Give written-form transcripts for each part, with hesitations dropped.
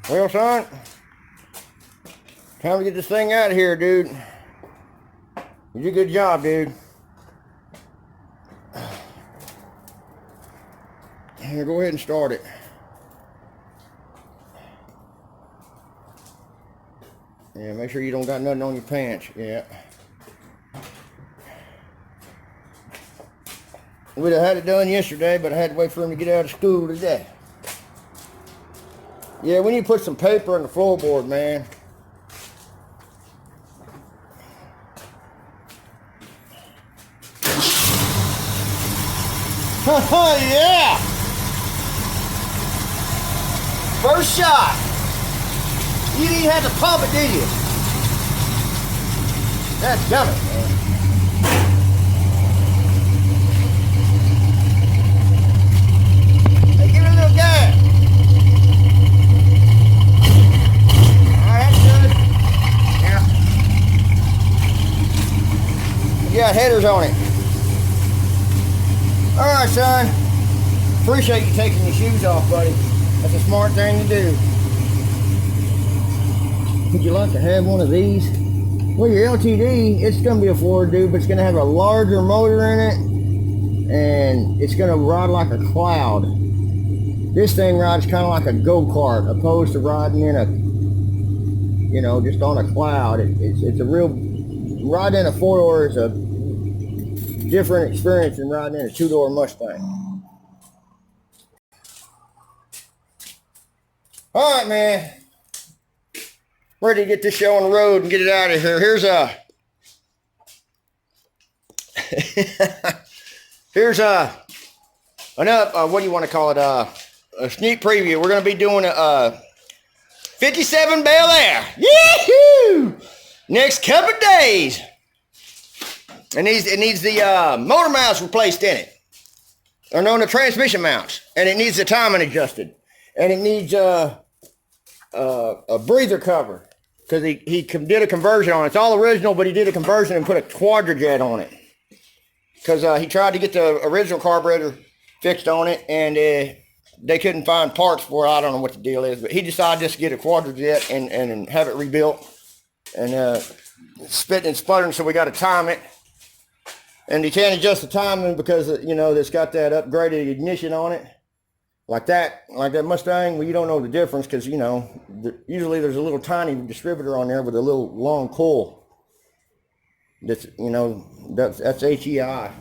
Well, son, time to get this thing out of here, dude. You did a good job, dude. Here, go ahead and start it. Yeah, make sure you don't got nothing on your pants. Yeah. We'd have had it done yesterday, but I had to wait for him to get out of school today. Yeah, we need to put some paper on the floorboard, man. Yeah! First shot. You didn't even have to pump it, did you? That's dumb, man. Hey, give it a little gas. You got headers on it. Alright, son. Appreciate you taking your shoes off, buddy. That's a smart thing to do. Would you like to have one of these? Well, your LTD, it's going to be a Ford, dude, but it's going to have a larger motor in it, and it's going to ride like a cloud. This thing rides kind of like a go-kart, opposed to riding in a, you know, just on a cloud. It's a real, riding in a four-door is a different experience than riding in a two-door Mustang. All right, man. Ready to get this show on the road and get it out of here. Here's what do you want to call it? A sneak preview. We're going to be doing a 57 Bel Air. Yee-hoo! Next couple of days. It needs the motor mounts replaced in it. Or no, the transmission mounts. And it needs the timing adjusted. And it needs a breather cover. Because he did a conversion on it. It's all original, but he did a conversion and put a quadrajet on it. Because he tried to get the original carburetor fixed on it. And they couldn't find parts for it. I don't know what the deal is. But he decided just to get a quadrajet and have it rebuilt. And spitting and sputtering, so we got to time it. And you can't adjust the timing because, you know, it's got that upgraded ignition on it. Like that Mustang, well, you don't know the difference because, you know, usually there's a little tiny distributor on there with a little long coil. That's, you know, that's HEI.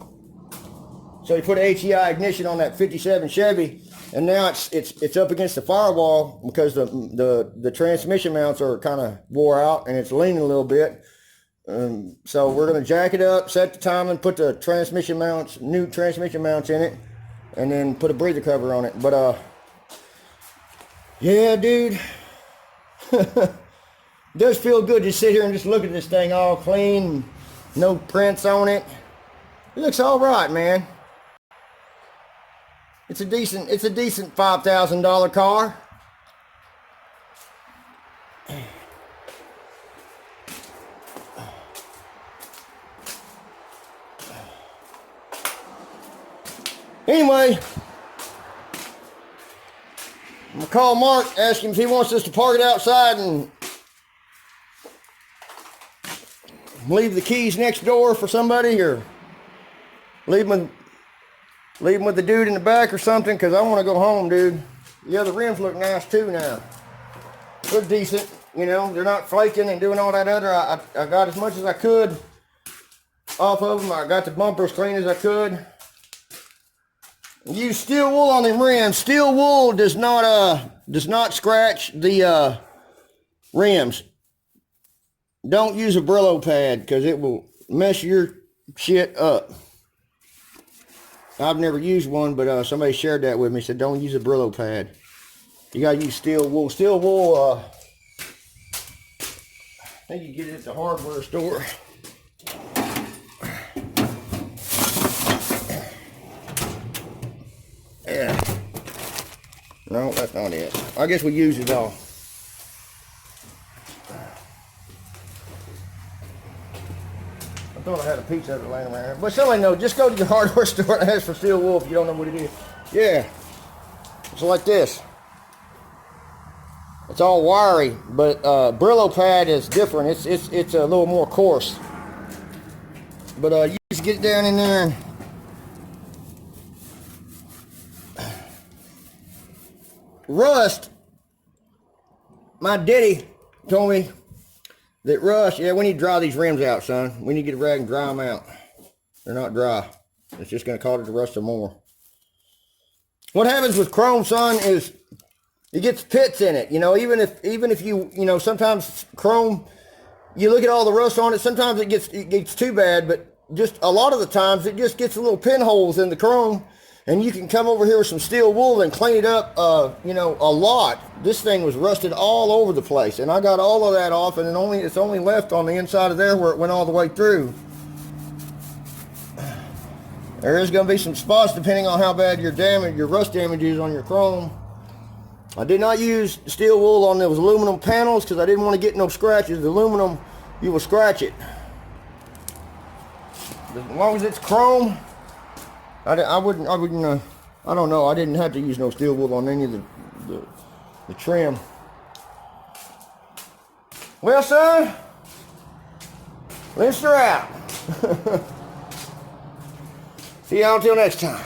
So you put an HEI ignition on that 57 Chevy, and now it's up against the firewall because the transmission mounts are kind of wore out and it's leaning a little bit. So we're going to jack it up, set the timing, put the transmission mounts, new transmission mounts in it, and then put a breather cover on it. But, yeah, dude, it does feel good to sit here and just look at this thing all clean, no prints on it. It looks all right, man. It's a decent $5,000 car. Anyway, I'm going to call Mark, ask him if he wants us to park it outside and leave the keys next door for somebody, or leave them with the dude in the back or something, because I want to go home, dude. Yeah, the rims look nice too now. Look decent, you know. They're not flaking and doing all that other. I got as much as I could off of them. I got the bumper as clean as I could. Use steel wool on the rims. Steel wool does not scratch the rims. Don't use a Brillo pad because it will mess your shit up. I've never used one, but somebody shared that with me. Said don't use a Brillo pad. You gotta use steel wool. Steel wool. I think you get it at the hardware store. Yeah. No, that's not it. I guess we use it all. I thought I had a piece of it laying around here. But somebody knows, just go to your hardware store and ask for steel wool if you don't know what it is. Yeah. It's like this. It's all wiry, but Brillo pad is different. It's a little more coarse. But you just get down in there and rust. My daddy told me that rust, yeah, we need to dry these rims out, son. We need to get a rag and dry them out. They're not dry. It's just going to cause it to rust some more. What happens with chrome, son, is it gets pits in it. You know, even if you know, sometimes chrome, you look at all the rust on it, sometimes it gets too bad, but just a lot of the times it just gets little pinholes in the chrome, and you can come over here with some steel wool and clean it up, you know, a lot. This thing was rusted all over the place, and I got all of that off, and it's only left on the inside of there where it went all the way through. There is going to be some spots depending on how bad your rust damage is on your chrome. I did not use steel wool on those aluminum panels because I didn't want to get no scratches. The aluminum, you will scratch it. As long as it's chrome, I don't know. I didn't have to use no steel wool on any of the trim. Well, son, let's out. See y'all until next time.